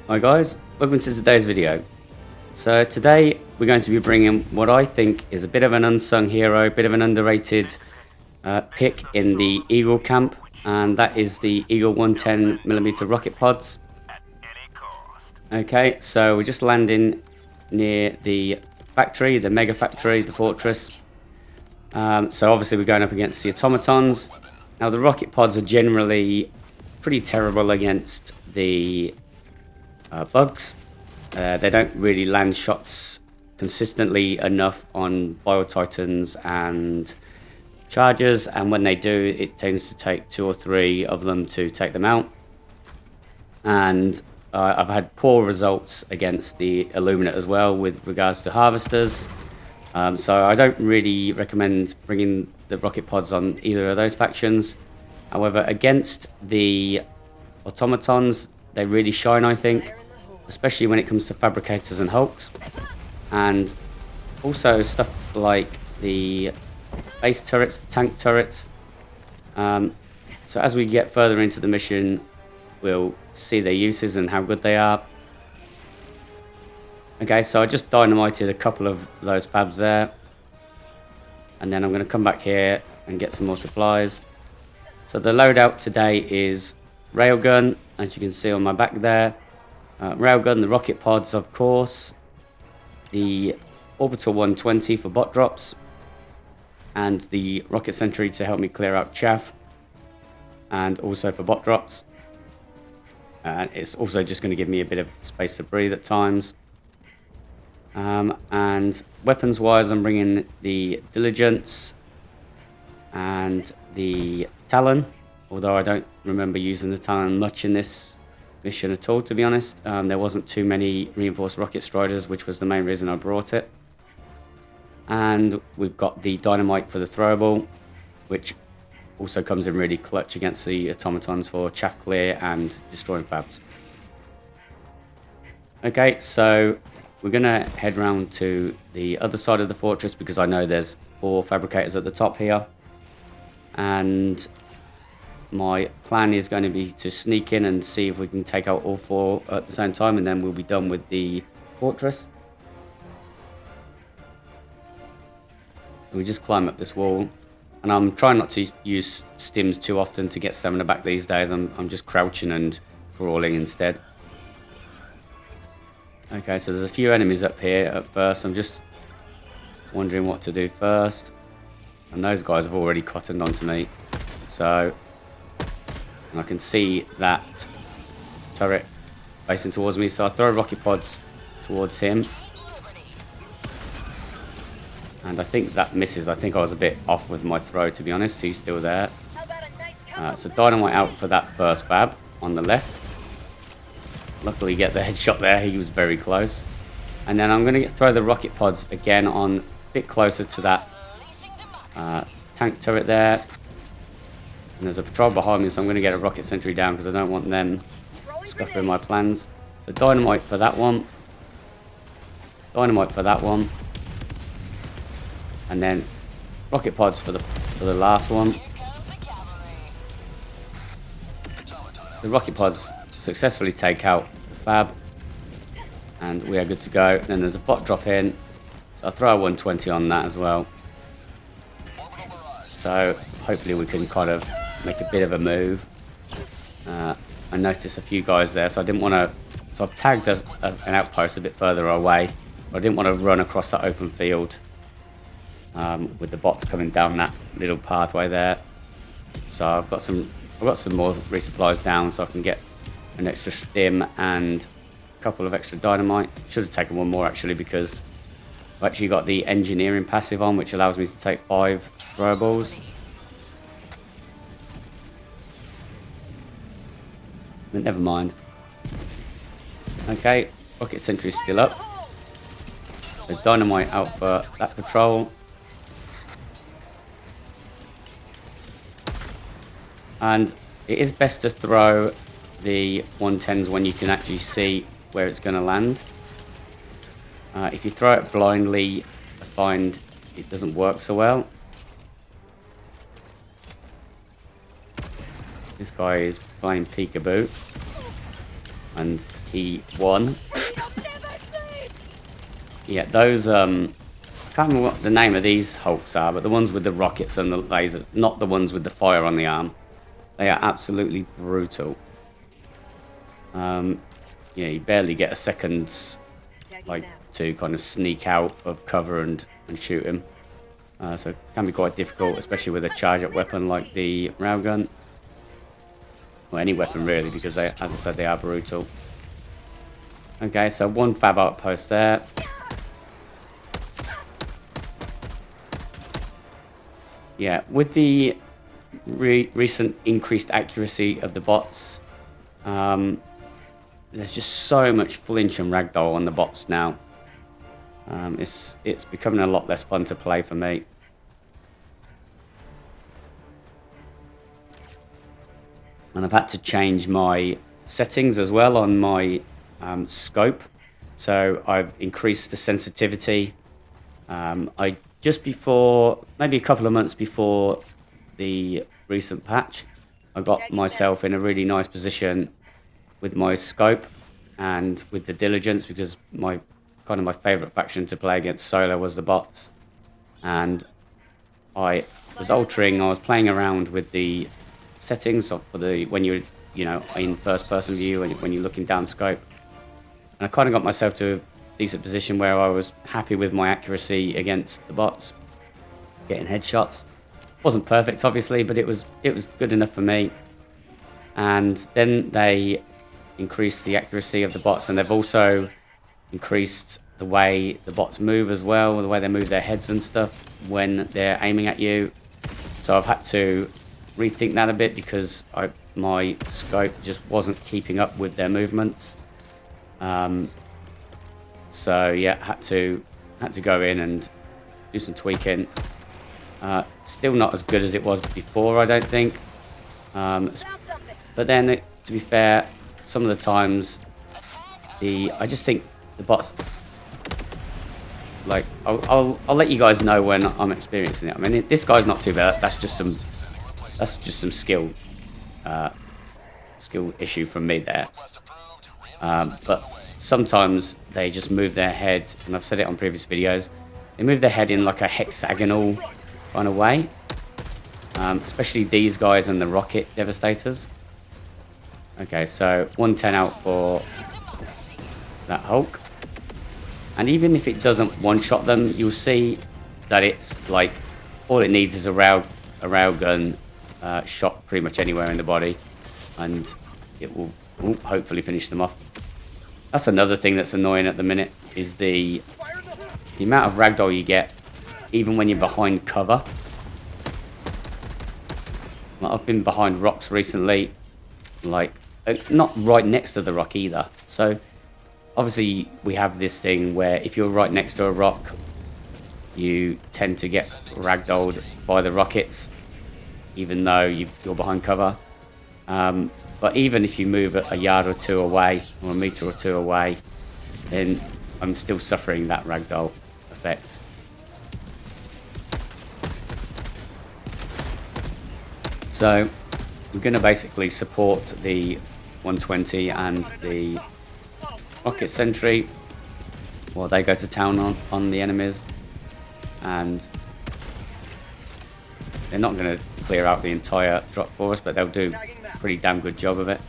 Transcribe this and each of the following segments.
Hi guys, welcome to today's video. So today we're going to be bringing what I think is a bit of an unsung hero, a bit of an underrated pick in the Eagle camp, and that is the Eagle 110mm rocket pods. Okay, so we're just landing near the factory, the mega factory, the fortress. So obviously we're going up against the Automatons. Now the rocket pods are generally pretty terrible against the bugs. They don't really land shots consistently enough on Biotitans and Chargers, and when they do, it tends to take 2 or 3 of them to take them out. And I've had poor results against the Illuminate as well with regards to Harvesters. So I don't really recommend bringing the rocket pods on either of those factions. However, against the Automatons, they really shine, I think, especially when it comes to Fabricators and Hulks. And also stuff like the base turrets, the tank turrets. So as we get further into the mission, we'll see their uses and how good they are. Okay, so I just dynamited a couple of those fabs there. And then I'm going to come back here and get some more supplies. So the loadout today is Railgun, as you can see on my back there. Railgun, the rocket pods, of course. The Orbital 120 for bot drops. And the rocket Sentry to help me clear out chaff. And also for bot drops. And it's also just going to give me a bit of space to breathe at times. And weapons wise, I'm bringing the Diligence and the Talon, although I don't remember using the Talon much in this mission at all, to be honest. There wasn't too many reinforced rocket striders, which was the main reason I brought it. And we've got the Dynamite for the throwable, which also comes in really clutch against the Automatons for chaff clear and destroying fabs. Okay, so we're going to head round to the other side of the fortress because I know there's 4 fabricators at the top here. And my plan is going to be to sneak in and see if we can take out all 4 at the same time, and then we'll be done with the fortress. We just climb up this wall, and I'm trying not to use stims too often to get stamina back these days. I'm just crouching and crawling instead. Okay, so there's a few enemies up here at first. I'm just wondering what to do first. And those guys have already cottoned onto me. So, and I can see that turret facing towards me. So I throw rocket pods towards him. And I think that misses. I think I was a bit off with my throw, to be honest. He's still there. So Dynamite out for that first fab on the left. Luckily get the headshot there, he was very close. And then I'm going to throw the rocket pods again on a bit closer to that tank turret there. And there's a patrol behind me, so I'm going to get a rocket sentry down because I don't want them scuppering my plans. So Dynamite for that one. Dynamite for that one. And then rocket pods for the last one. The rocket pods successfully take out the fab, and we are good to go. And then there's a bot drop in, so I'll throw a 120 on that as well. So hopefully we can kind of make a bit of a move. I noticed a few guys there, so I didn't want to. So I've tagged an outpost a bit further away, but I didn't want to run across that open field with the bots coming down that little pathway there. So I've got some more resupplies down, so I can get an extra stim and a couple of extra dynamite. Should have taken one more actually, because I've actually got the engineering passive on, which allows me to take 5 throwables. But never mind. Okay, rocket sentry is still up. So Dynamite out for that patrol. And it is best to throw the 110s when you can actually see where it's going to land. If you throw it blindly, I find it doesn't work so well. This guy is playing peekaboo. and he won. Yeah, those I can't remember what the name of these Hulks are, but the ones with the rockets and the lasers, not the ones with the fire on the arm. They are absolutely brutal. Yeah, you barely get a second, like, to kind of sneak out of cover and shoot him. So it can be quite difficult, especially with a charge-up weapon like the Railgun. Or any weapon really, because they, as I said, they are brutal. Okay, so one fab outpost there. Yeah, with the recent increased accuracy of the bots, there's just so much flinch and ragdoll on the bots now. It's becoming a lot less fun to play for me. And I've had to change my settings as well on my scope. So I've increased the sensitivity. I just before, maybe a couple of months before the recent patch, I got myself in a really nice position with my scope and with the Diligence, because my favorite faction to play against solo was the bots. And I was playing around with the settings for the when you're in first person view and when you're looking down scope, and I kind of got myself to a decent position where I was happy with my accuracy against the bots, getting headshots. Wasn't perfect obviously, but it was good enough for me. And then they increased the accuracy of the bots, and they've also increased the way the bots move as well, the way they move their heads and stuff when they're aiming at you. So I've had to rethink that a bit, because my scope just wasn't keeping up with their movements. So yeah, had to go in and do some tweaking. Still not as good as it was before, I don't think. But then, to be fair, some of the times I just think the bots, like, I'll let you guys know when I'm experiencing it. I mean, this guy's not too bad. That's just some skill issue from me there. But sometimes they just move their head, and I've said it on previous videos, they move their head in like a hexagonal kind of way. Especially these guys and the rocket devastators. Okay, so 110 out for that Hulk. And even if it doesn't one-shot them, you'll see that it's like all it needs is a railgun shot pretty much anywhere in the body, and it will hopefully finish them off. That's another thing that's annoying at the minute, is the amount of ragdoll you get even when you're behind cover. Like, I've been behind rocks recently, like not right next to the rock either. So obviously we have this thing where if you're right next to a rock, you tend to get ragdolled by the rockets, even though you're behind cover. But even if you move a yard or two away, or a meter or two away, then I'm still suffering that ragdoll effect. So we're going to basically support the 120 and the rocket sentry while they go to town on the enemies, and they're not going to clear out the entire drop for us, but they'll do a pretty damn good job of it.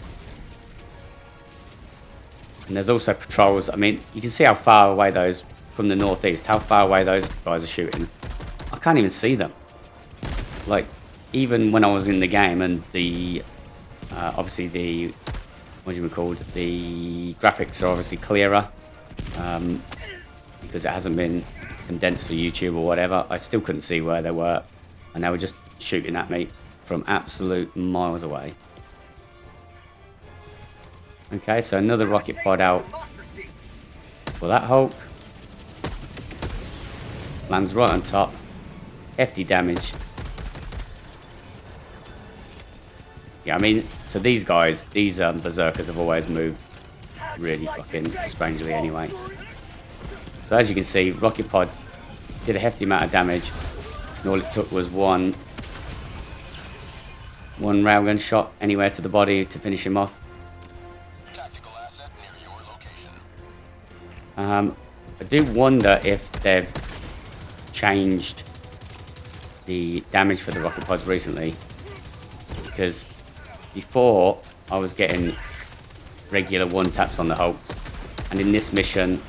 And there's also patrols. I mean, you can see how far away those from the northeast, how far away those guys are shooting. I can't even see them. Like, even when I was in the game, and the obviously the the graphics are obviously clearer, because it hasn't been condensed for YouTube or whatever, I still couldn't see where they were, and they were just shooting at me from absolute miles away. Okay, so another rocket pod out for that Hulk. Lands right on top. Hefty damage. Yeah, I mean, so these guys, these berserkers have always moved really fucking strangely anyway. So as you can see, rocket pod did a hefty amount of damage, and all it took was one railgun shot anywhere to the body to finish him off. I do wonder if they've changed the damage for the rocket pods recently, because before I was getting regular one taps on the hulks, and in this mission,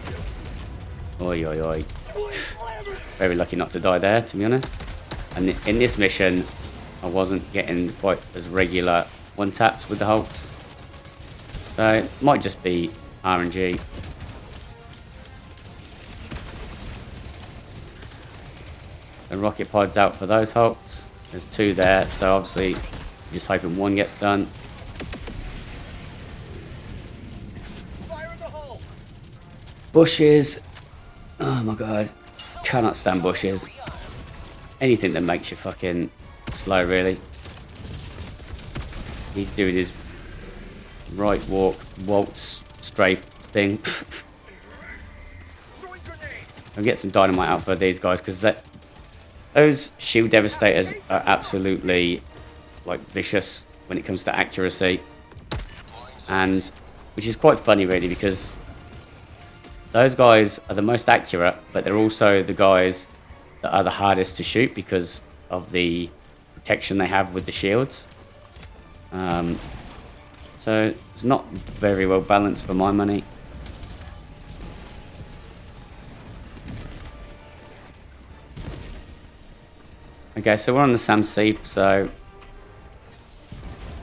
oi oi oi, very lucky not to die there, to be honest. And in this mission, I wasn't getting quite as regular one taps with the hulks, so it might just be RNG. The rocket pod's out for those hulks. There's 2 there, so obviously just hoping one gets done. Fire in the hole. Bushes. Oh my god. Cannot stand bushes. Anything that makes you fucking slow, really. He's doing his right waltz strafe thing. I'll get some dynamite out for these guys, because those shield devastators are absolutely like vicious when it comes to accuracy, and which is quite funny really, because those guys are the most accurate, but they're also the guys that are the hardest to shoot because of the protection they have with the shields. So it's not very well balanced for my money. Okay, so we're on the Sam Seaf, so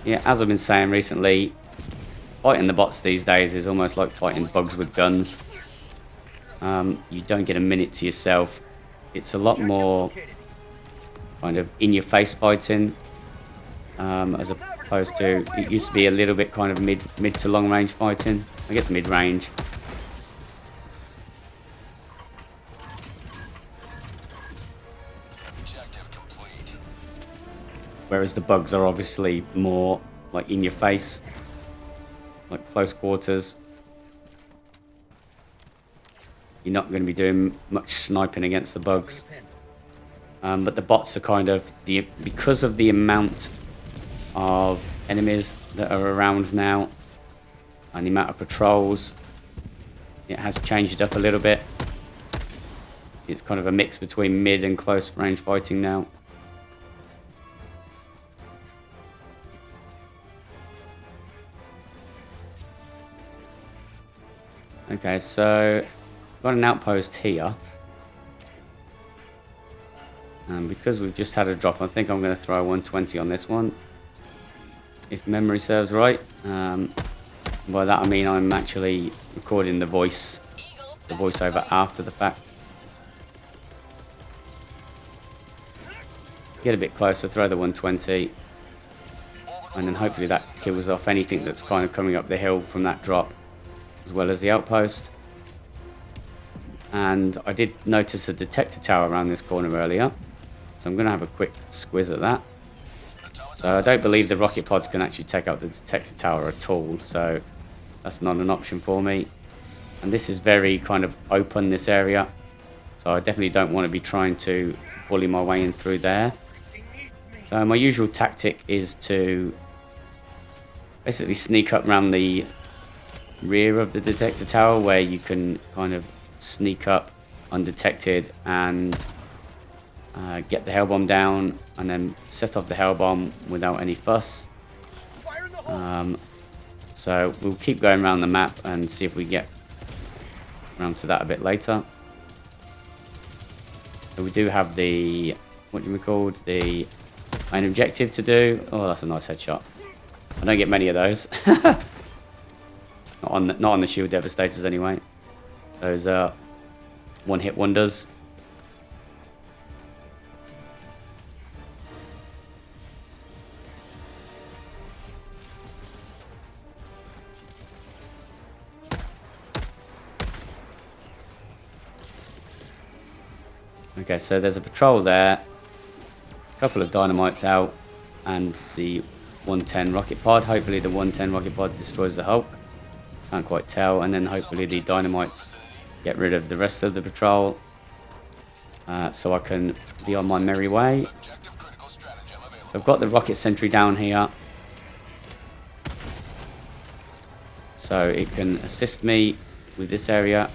yeah, as I've been saying recently, fighting the bots these days is almost like fighting bugs with guns. You don't get a minute to yourself. It's a lot more kind of in-your-face fighting, as opposed to, it used to be a little bit kind of mid to long-range fighting. I guess mid-range. Whereas the bugs are obviously more like in your face, like close quarters. You're not going to be doing much sniping against the bugs. But the bots are kind of, because of the amount of enemies that are around now and the amount of patrols, it has changed up a little bit. It's kind of a mix between mid and close range fighting now. Okay, so got an outpost here, and because we've just had a drop, I think I'm going to throw a 120 on this one, if memory serves right. By that I mean I'm actually recording the voiceover after the fact. Get a bit closer, throw the 120, and then hopefully that kills off anything that's kind of coming up the hill from that drop, as well as the outpost. And I did notice a detector tower around this corner earlier, so I'm going to have a quick squiz at that. So I don't believe the rocket pods can actually take out the detector tower at all, so that's not an option for me. And this is very kind of open, this area, so I definitely don't want to be trying to bully my way in through there. So my usual tactic is to basically sneak up around the rear of the detector tower, where you can kind of sneak up undetected and get the hell bomb down, and then set off the hell bomb without any fuss. So we'll keep going around the map and see if we get around to that a bit later. So we do have the, what do we call it, the main objective to do. Oh, that's a nice headshot. I don't get many of those. Not on the shield devastators anyway. Those are one-hit wonders. Okay, so there's a patrol there, a couple of dynamites out, and the 110 rocket pod. Hopefully the 110 rocket pod destroys the Hulk. Can't quite tell. And then hopefully the dynamites get rid of the rest of the patrol, so I can be on my merry way. So I've got the rocket sentry down here, so it can assist me with this area.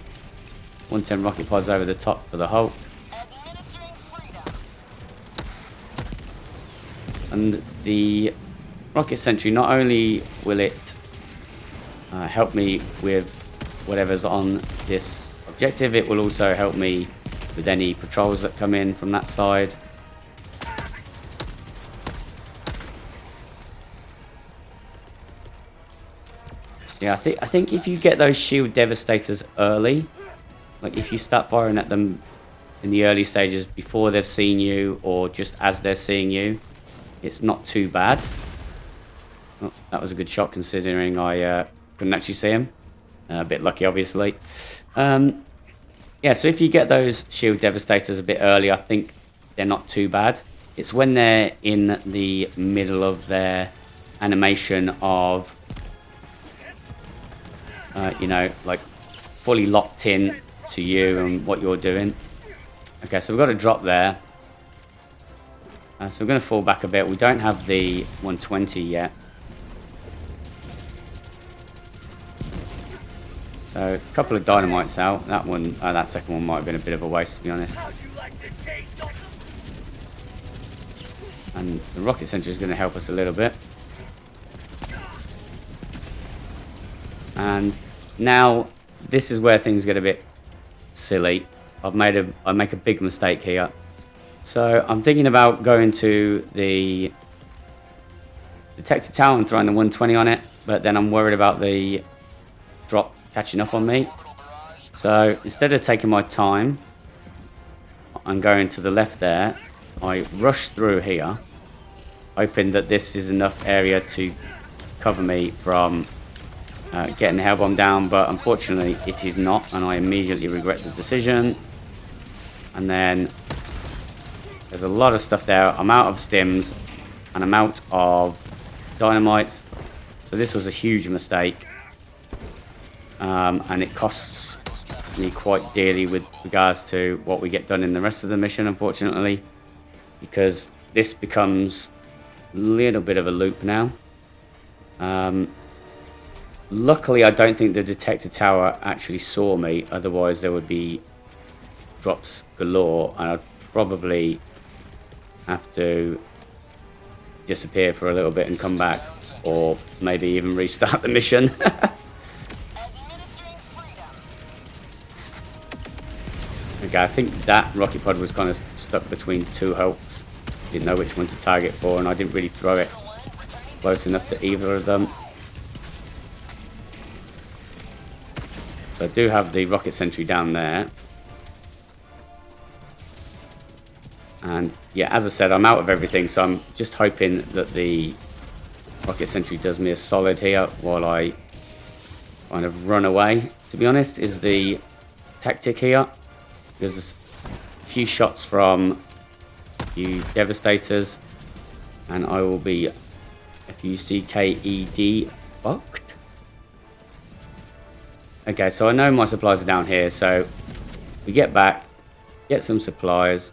110 rocket pods over the top for the Hulk. And the rocket sentry, not only will it help me with whatever's on this objective, it will also help me with any patrols that come in from that side. So yeah, I think if you get those shield devastators early, like if you start firing at them in the early stages before they've seen you or just as they're seeing you, it's not too bad. Oh, that was a good shot considering I couldn't actually see him. A bit lucky, obviously. Yeah, so if you get those shield devastators a bit early, I think they're not too bad. It's when they're in the middle of their animation of, you know, like fully locked in to you and what you're doing. Okay, so we've got a drop there. So we're going to fall back a bit. We don't have the 120 yet. So a couple of dynamites out. That one, that second one might have been a bit of a waste, to be honest. And the rocket sentry is going to help us a little bit. And now this is where things get a bit silly. I make a big mistake here. So I'm thinking about going to the detector tower and throwing the 120 on it, but then I'm worried about the drop catching up on me. So instead of taking my time and going to the left there, I rush through here, hoping that this is enough area to cover me from getting the hell bomb down, but unfortunately it is not, and I immediately regret the decision. And then there's a lot of stuff there. I'm out of stims and I'm out of dynamites, so this was a huge mistake, and it costs me quite dearly with regards to what we get done in the rest of the mission, unfortunately, because this becomes a little bit of a loop now. Luckily, I don't think the detector tower actually saw me, otherwise there would be drops galore and I'd probably have to disappear for a little bit and come back, or maybe even restart the mission. Okay, I think that rocket pod was kind of stuck between two Hulks. Didn't know which one to target for, and I didn't really throw it close enough to either of them. So I do have the rocket sentry down there. And yeah, as I said, I'm out of everything, so I'm just hoping that the rocket sentry does me a solid here while I kind of run away, to be honest, is the tactic here. There's a few shots from a few devastators and I will be FUCKED fucked. Okay, so I know my supplies are down here, so we get back, get some supplies,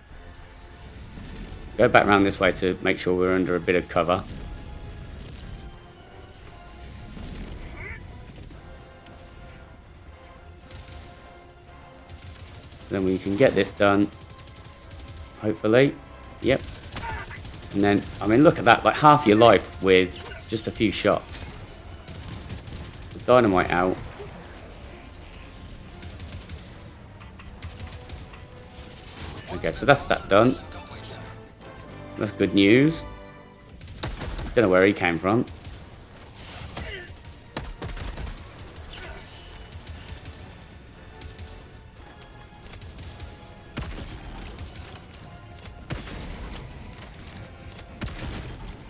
go back around this way to make sure we're under a bit of cover. So then we can get this done, hopefully. Yep. And then, I mean, look at that, like half your life with just a few shots. The dynamite out. Okay, so that's that done. So that's good news. Don't know where he came from.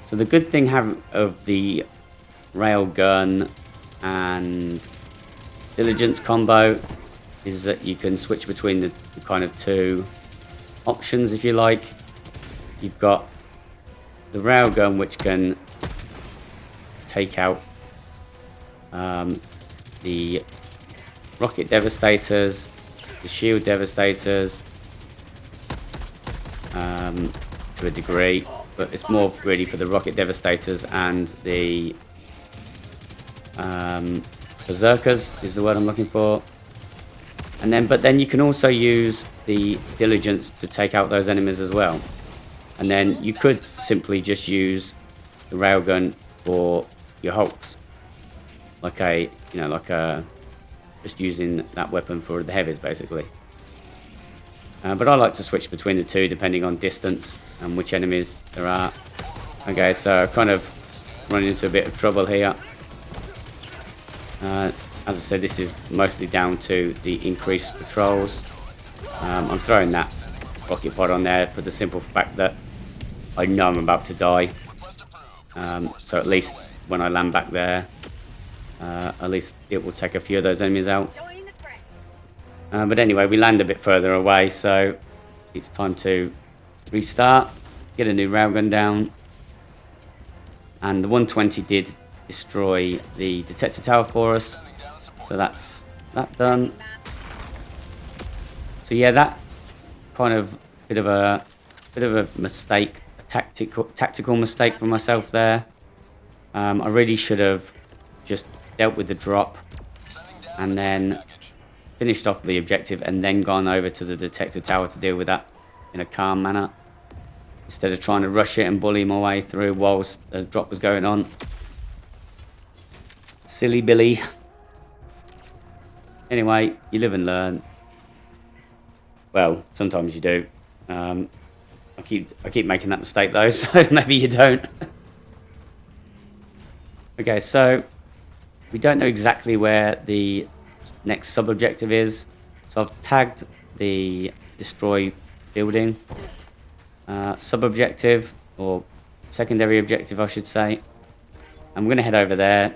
So the good thing of the Railgun and Diligence combo is that you can switch between the kind of two options, if you like. You've got the Railgun, which can take out the rocket devastators, the shield devastators to a degree, but it's more really for the rocket devastators and the Berserkers is the word I'm looking for. And then, but then you can also use the Diligence to take out those enemies as well. And then you could simply just use the Railgun for your hulks. Like a, you know, like a, just using that weapon for the heavies basically. But I like to switch between the two depending on distance and which enemies there are. Okay, so kind of running into a bit of trouble here. As I said, this is mostly down to the increased patrols. I'm throwing that rocket pod on there for the simple fact that I know I'm about to die. So at least when I land back there, at least it will take a few of those enemies out. But anyway, we land a bit further away, so it's time to restart, get a new railgun down. And the 120 did destroy the detector tower for us, so that's that done. So yeah, that kind of bit of a mistake, a tactical mistake for myself there. I really should have just dealt with the drop and then finished off the objective and then gone over to the detector tower to deal with that in a calm manner, instead of trying to rush it and bully my way through whilst the drop was going on. Silly Billy. Anyway, you live and learn. Well, sometimes you do. I keep making that mistake though, so maybe you don't. Okay, so we don't know exactly where the next sub-objective is. So I've tagged the destroy building sub-objective, or secondary objective I should say. I'm going to head over there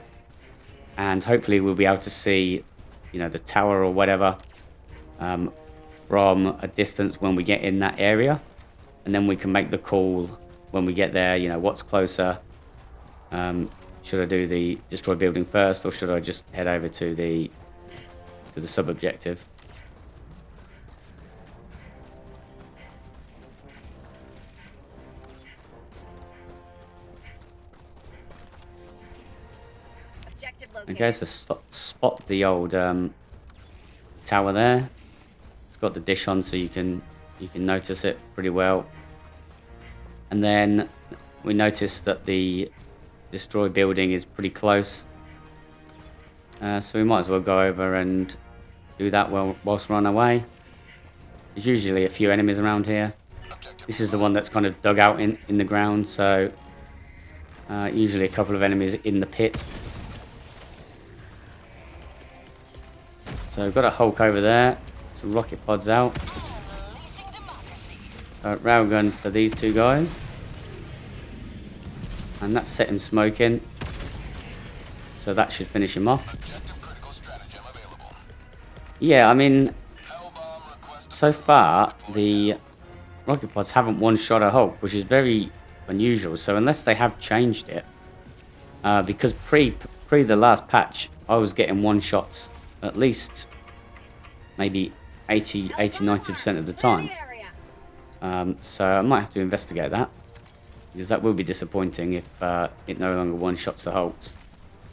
and hopefully we'll be able to see, you know, the tower or whatever from a distance when we get in that area, and then we can make the call when we get there, you know, what's closer. Should I do the destroy building first, or should I just head over to the sub-objective? Okay, so spot the old tower there. It's got the dish on, so you can notice it pretty well. And then we notice that the destroy building is pretty close. So we might as well go over and do that whilst we're on our way. There's usually a few enemies around here. This is the one that's kind of dug out in the ground, so usually a couple of enemies in the pit. So we've got a Hulk over there, some rocket pods out. So railgun for these two guys. And that's set him smoking. So that should finish him off. Yeah, I mean, so far the rocket pods haven't one-shot a Hulk, which is very unusual. So unless they have changed it, because pre the last patch, I was getting one-shots at least maybe 80-90% of the time. So I might have to investigate that, because that will be disappointing if it no longer one-shots the Hulks,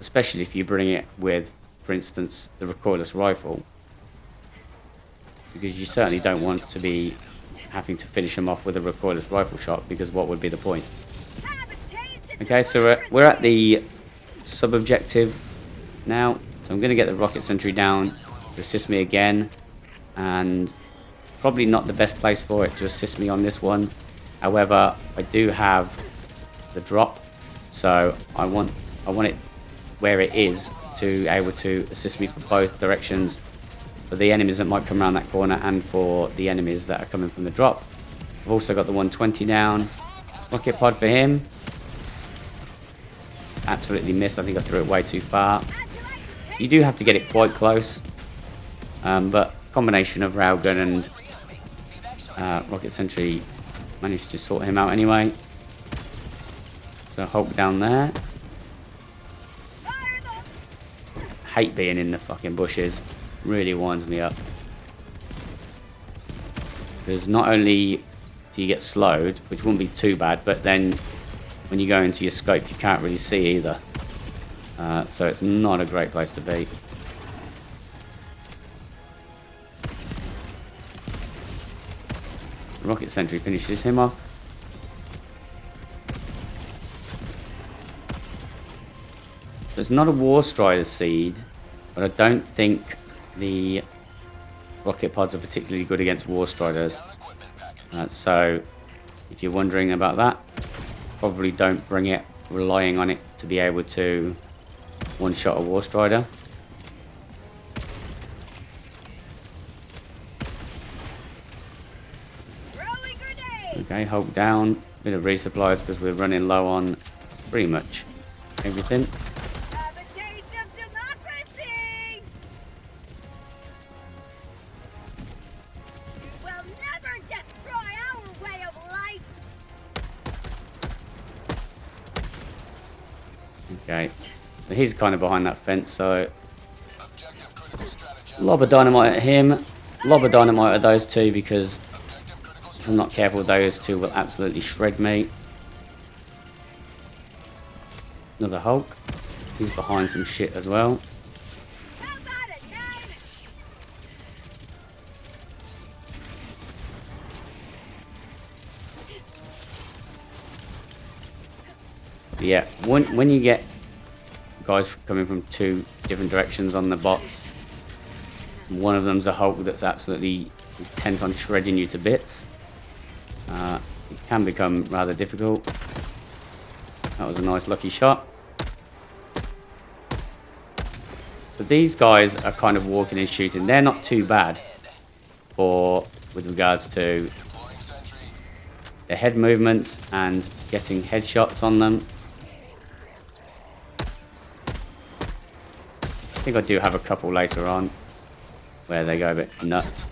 especially if you bring it with, for instance, the recoilless rifle, because you certainly don't want to be having to finish them off with a recoilless rifle shot, because what would be the point? Okay, so we're at the sub-objective now, so I'm going to get the rocket sentry down to assist me again, and probably not the best place for it to assist me on this one. However, I do have the drop, so I want it where it is to be able to assist me from both directions, for the enemies that might come around that corner and for the enemies that are coming from the drop. I've also got the 120 down. Rocket pod for him. Absolutely missed. I think I threw it way too far. You do have to get it quite close, but combination of railgun and rocket sentry managed to sort him out anyway. So Hulk down there. Hate being in the fucking bushes. Really winds me up. Because not only do you get slowed, which wouldn't be too bad, but then when you go into your scope you can't really see either. So it's not a great place to be. Rocket Sentry finishes him off. So it's not a War Strider seed, but I don't think the rocket pods are particularly good against War Striders. So if you're wondering about that, probably don't bring it relying on it to be able to one-shot a War Strider. Okay, hold down. Bit of resupplies because we're running low on pretty much everything. Have a taste of democracy! You will never destroy our way of life! Okay, so he's kind of behind that fence, so lob a dynamite at him, lob a dynamite at those two, because if I'm not careful, those two will absolutely shred me. Another Hulk. He's behind some shit as well. How about it, Ned? Yeah, when you get guys coming from two different directions on the bots, one of them's a Hulk that's absolutely intent on shredding you to bits. It can become rather difficult. That was a nice lucky shot. So these guys are kind of walking and shooting. They're not too bad with regards to their head movements and getting headshots on them. I think I do have a couple later on where they go a bit nuts.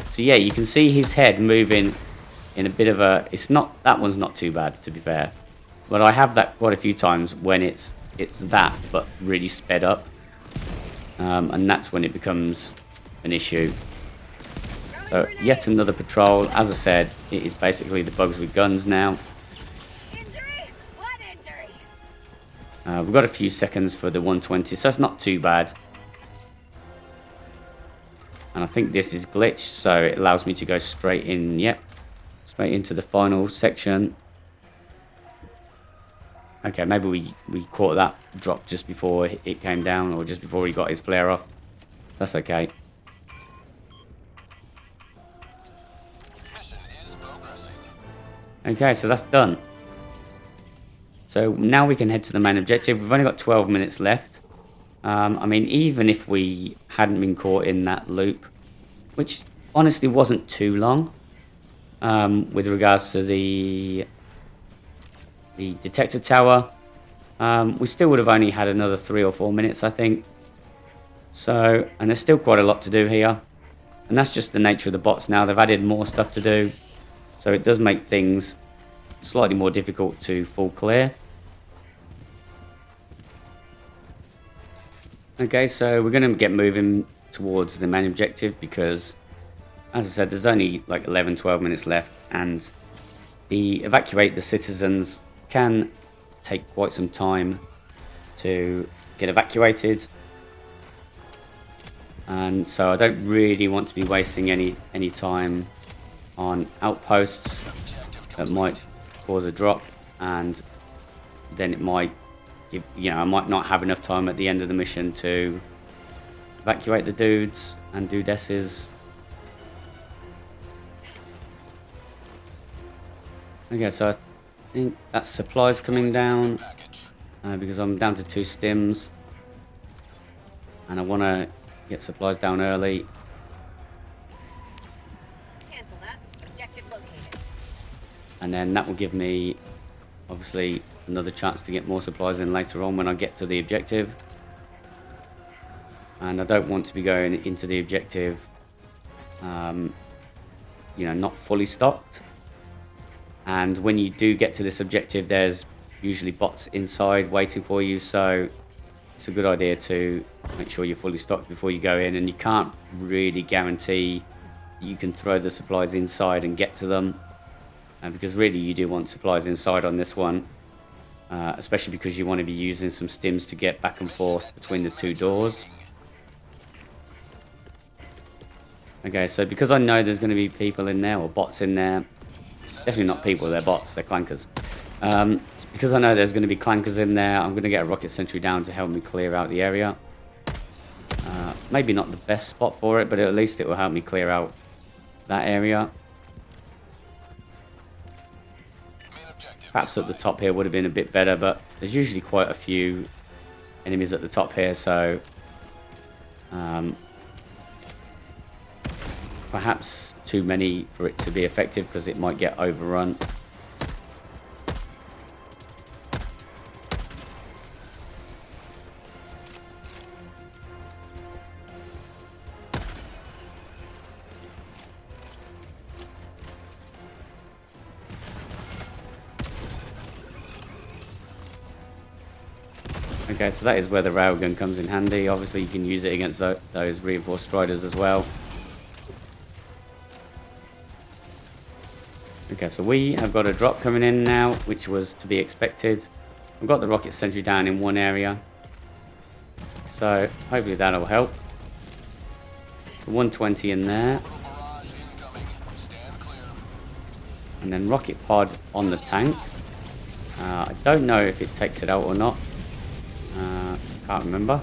So yeah, you can see his head moving in a bit of a... that one's not too bad, to be fair. But I have that quite a few times when it's that, but really sped up. And that's when it becomes an issue. So yet another patrol. As I said, it is basically the bugs with guns now. Injury? What injury? We've got a few seconds for the 120, so it's not too bad. And I think this is glitched, so it allows me to go straight in, yep. Straight into the final section. Okay, maybe we caught that drop just before it came down, or just before he got his flare off. That's okay. Okay, so that's done. So now we can head to the main objective. We've only got 12 minutes left. I mean, even if we hadn't been caught in that loop, which honestly wasn't too long, with regards to the detector tower, we still would have only had another 3 or 4 minutes, I think. So, and there's still quite a lot to do here. And that's just the nature of the bots now. They've added more stuff to do. So it does make things slightly more difficult to full clear. Okay, so we're going to get moving towards the main objective because, as I said, there's only like 11-12 minutes left, and the evacuate the citizens can take quite some time to get evacuated. And so I don't really want to be wasting any time on outposts that might cause a drop, and then it might give, I might not have enough time at the end of the mission to evacuate the dudes and dudesses. Okay, so I think that supplies coming down because I'm down to 2 stims, and I want to get supplies down early. Cancel that. Objective located. And then that will give me, obviously, another chance to get more supplies in later on when I get to the objective. And I don't want to be going into the objective, not fully stocked. And when you do get to this objective, there's usually bots inside waiting for you. So it's a good idea to make sure you're fully stocked before you go in. And you can't really guarantee that you can throw the supplies inside and get to them. Because really you do want supplies inside on this one. Especially because you want to be using some stims to get back and forth between the 2 doors. Okay, so because I know there's going to be people in there, or bots in there, definitely not people, they're bots, they're clankers. Because I know there's going to be clankers in there, I'm going to get a rocket sentry down to help me clear out the area. Maybe not the best spot for it, but at least it will help me clear out that area. Perhaps at the top here would have been a bit better, but there's usually quite a few enemies at the top here, so perhaps too many for it to be effective because it might get overrun. Okay, so that is where the Railgun comes in handy. Obviously, you can use it against those reinforced striders as well. Okay, so we have got a drop coming in now, which was to be expected. I've got the rocket sentry down in one area, so hopefully that'll help. So 120 in there. And then rocket pod on the tank. I don't know if it takes it out or not. Can't remember.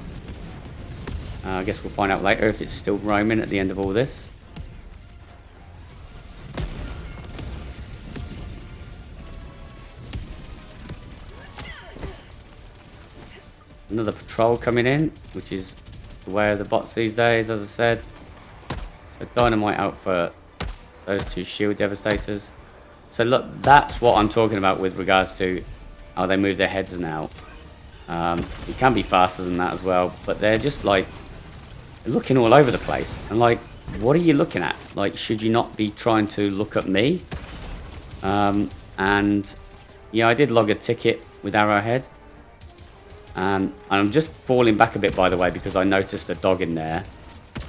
I guess we'll find out later if it's still roaming at the end of all this. Another patrol coming in, which is the way of the bots these days, as I said. So Dynamite out for those two shield devastators. So look, that's what I'm talking about with regards to how they move their heads now. It can be faster than that as well, but they're just like looking all over the place. And like, what are you looking at? Like, should you not be trying to look at me? And yeah, I did log a ticket with Arrowhead. And I'm just falling back a bit, by the way, because I noticed a dog in there.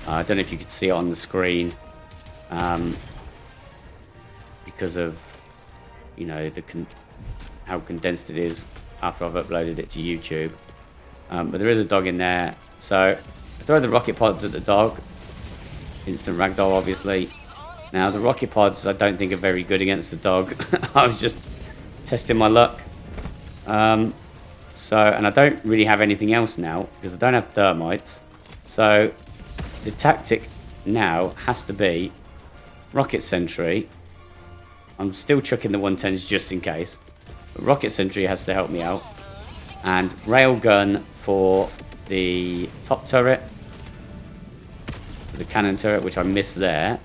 I don't know if you could see it on the screen. Because of, you know, how condensed it is after I've uploaded it to YouTube. But there is a dog in there. So I throw the rocket pods at the dog. Instant ragdoll, obviously. Now, the rocket pods I don't think are very good against the dog. I was just testing my luck. And I don't really have anything else now because I don't have thermites. So the tactic now has to be rocket sentry. I'm still chucking the 110s just in case. But rocket sentry has to help me out. And railgun for the top turret. For the cannon turret, which I missed there.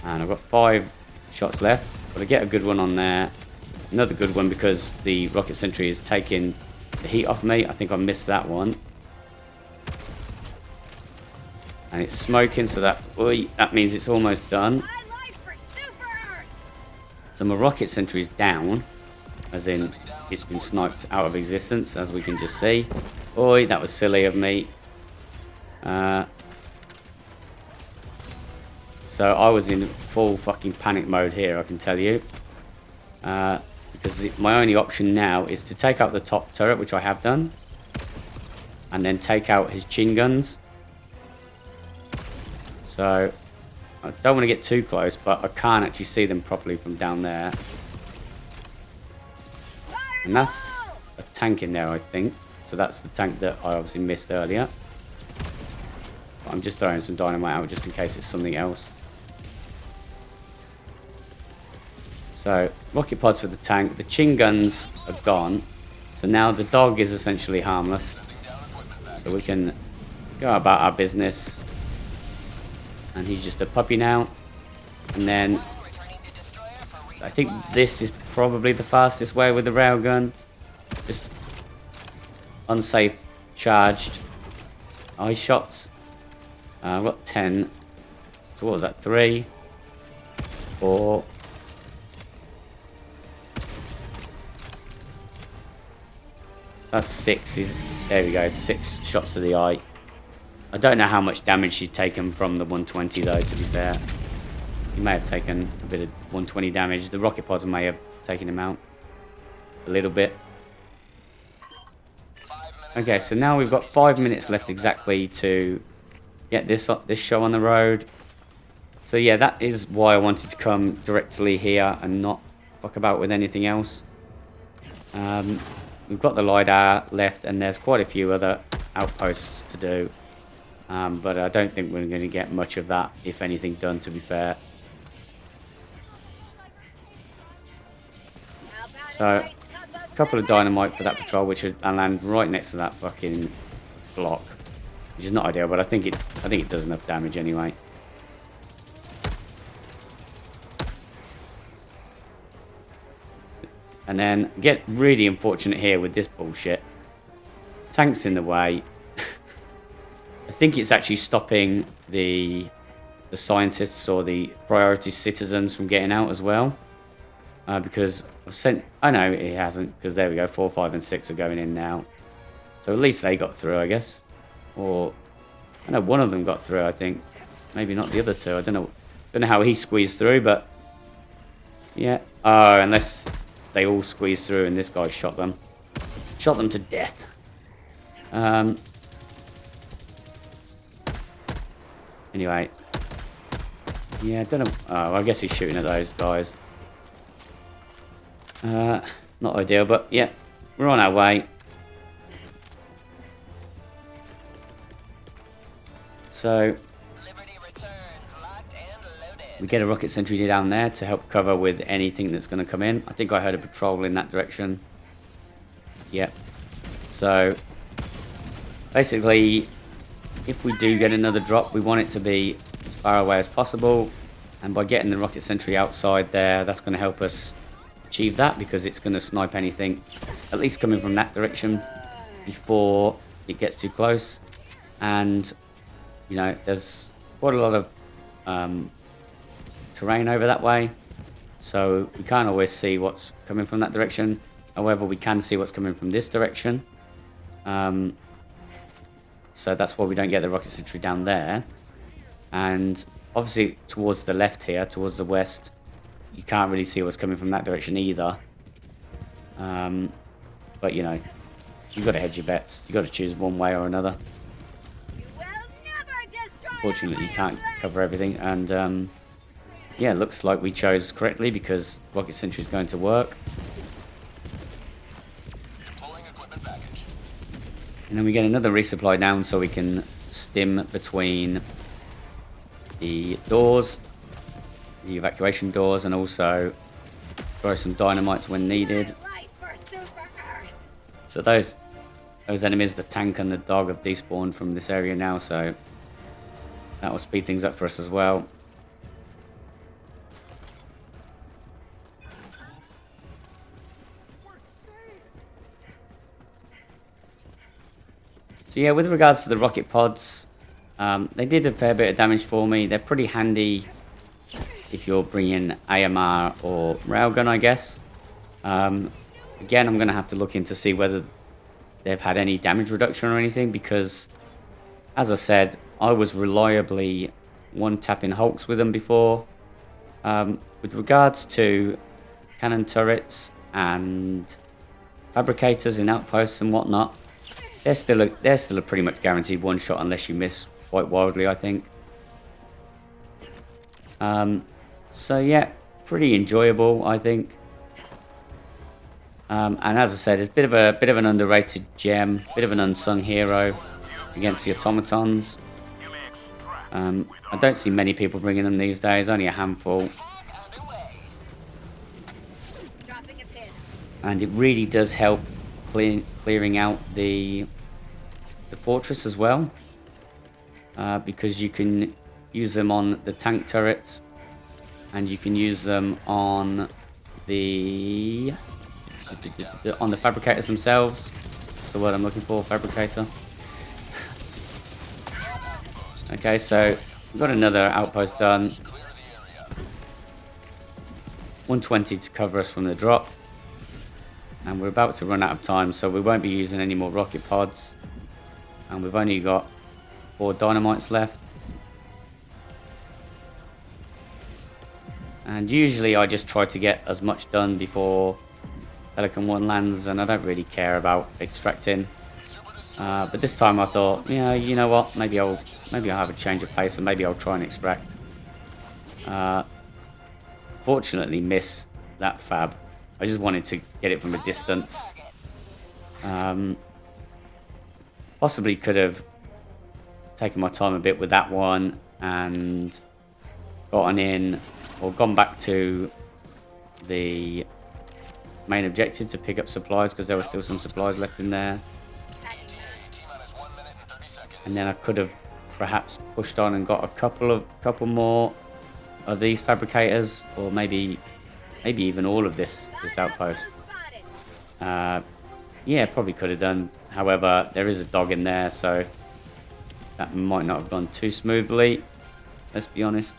And I've got 5 shots left. But I get a good one on there. Another good one because the rocket sentry is taking the heat off me. I think I missed that one. And it's smoking, so that means it's almost done. So my rocket sentry is down, as in it's been sniped out of existence, as we can just see. Oi, that was silly of me. So I was in full fucking panic mode here, I can tell you. Because my only option now is to take out the top turret, which I have done. And then take out his chin guns. So I don't want to get too close, but I can't actually see them properly from down there. And that's a tank in there, I think. So that's the tank that I obviously missed earlier. But I'm just throwing some dynamite out just in case it's something else. So, rocket pods for the tank. The chin guns are gone. So now the dog is essentially harmless. So we can go about our business. And he's just a puppy now. And then I think this is probably the fastest way with the railgun. Just unsafe charged eye shots. I've got 10. So what was that? 3, 4. That's 6. There we go. 6 shots to the eye. I don't know how much damage she'd taken from the 120 though, to be fair. He may have taken a bit of 120 damage. The rocket pods may have taken him out a little bit. Okay, so now we've got 5 minutes left exactly to get this show on the road. So yeah, that is why I wanted to come directly here and not fuck about with anything else. We've got the Loadout left, and there's quite a few other outposts to do. But I don't think we're going to get much of that, if anything, done, to be fair. So, a couple of Dynamite for that patrol, which I land right next to that fucking block, which is not ideal, but I think it does enough damage anyway. And then get really unfortunate here with this bullshit. Tank's in the way. I think it's actually stopping the scientists or the priority citizens from getting out as well. Because I've sent... I know it hasn't, because there we go, 4, 5 and 6 are going in now. So at least they got through, I guess. Or... I know one of them got through, I think. Maybe not the other two. I don't know how he squeezed through, but... Yeah. Oh, unless they all squeezed through and this guy shot them. Shot them to death. Anyway. Yeah, I don't know. Oh, I guess he's shooting at those guys. Not ideal, but yeah, we're on our way. So we get a rocket sentry down there to help cover with anything that's going to come in. I think I heard a patrol in that direction. Yep. So basically, if we do get another drop, we want it to be as far away as possible. And by getting the rocket sentry outside there, that's going to help us achieve that, because it's going to snipe anything, at least coming from that direction, before it gets too close. And, you know, there's quite a lot of terrain over that way, so we can't always see what's coming from that direction. However, we can see what's coming from this direction. So that's why we don't get the rocket sentry down there. And obviously towards the left here, towards the west, you can't really see what's coming from that direction either. But you know, you've got to hedge your bets. You've got to choose one way or another. Unfortunately, you can't cover everything. And yeah, it looks like we chose correctly, because rocket sentry is going to work. And then we get another resupply down so we can stim between the doors, the evacuation doors, and also throw some dynamites when needed. So those enemies, the tank and the dog, have despawned from this area now, so that will speed things up for us as well. So yeah, with regards to the rocket pods, they did a fair bit of damage for me. They're pretty handy if you're bringing AMR or Railgun, I guess. Again, I'm going to have to look into see whether they've had any damage reduction or anything, because, as I said, I was reliably one-tapping hulks with them before. With regards to cannon turrets and fabricators in outposts and whatnot, they're still a pretty much guaranteed one-shot unless you miss quite wildly, I think. So yeah, pretty enjoyable, I think. And as I said, it's a bit of an underrated gem, bit of an unsung hero against the Automatons. I don't see many people bringing them these days, only a handful. And it really does help clearing out the fortress as well, because you can use them on the tank turrets, and you can use them on the fabricators themselves. That's the word I'm looking for, fabricator. Okay, so we've got another outpost done. 120 to cover us from the drop. And we're about to run out of time, so we won't be using any more rocket pods. And we've only got 4 dynamites left. And usually I just try to get as much done before Pelican 1 lands, and I don't really care about extracting. But this time I thought, yeah, you know what? Maybe I'll have a change of pace and maybe I'll try and extract. Fortunately, miss that fab. I just wanted to get it from a distance. Possibly could have taken my time a bit with that one and gotten in or gone back to the main objective to pick up supplies because there were still some supplies left in there. And then I could have perhaps pushed on and got a couple more of these fabricators, or maybe even all of this outpost. Yeah, probably could have done. However, there is a dog in there, so that might not have gone too smoothly. Let's be honest.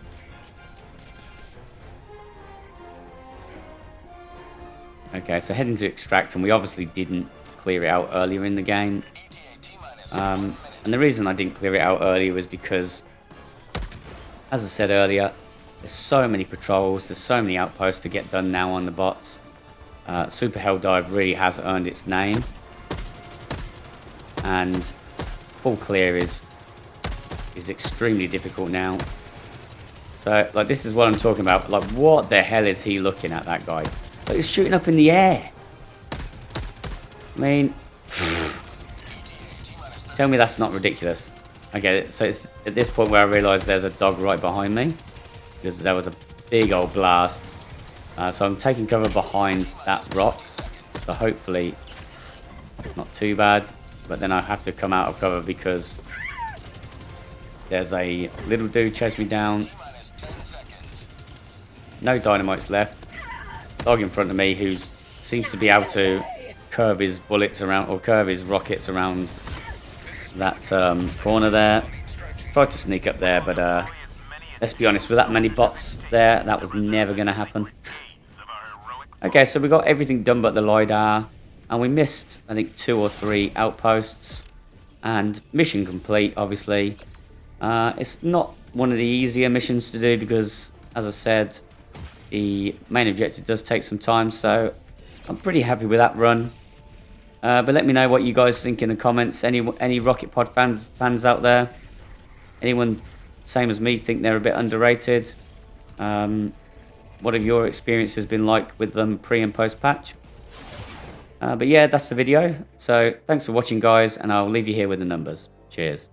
Okay, so heading to extract, and we obviously didn't clear it out earlier in the game. And the reason I didn't clear it out earlier was because, as I said earlier, there's so many patrols, there's so many outposts to get done now on the bots. Super Helldive really has earned its name. And full clear is extremely difficult now. So, like, this is what I'm talking about. Like, what the hell is he looking at, that guy? Like, he's shooting up in the air. I mean, tell me that's not ridiculous. Okay, so it's at this point where I realise there's a dog right behind me, because there was a big old blast. So I'm taking cover behind that rock. So hopefully it's not too bad. But then I have to come out of cover because there's a little dude chase me down. No dynamites left. Dog in front of me who seems to be able to curve his bullets around, or curve his rockets around that corner there. Tried to sneak up there, but let's be honest, with that many bots there, that was never going to happen. Okay, so we got everything done but the LiDAR, and we missed, I think, 2 or 3 outposts, and mission complete, obviously. It's not one of the easier missions to do because, as I said, the main objective does take some time, so I'm pretty happy with that run. But let me know what you guys think in the comments. Any Rocket Pod fans out there? Anyone, same as me, think they're a bit underrated? What have your experiences been like with them pre and post patch? But yeah, that's the video. So thanks for watching, guys, and I'll leave you here with the numbers. Cheers.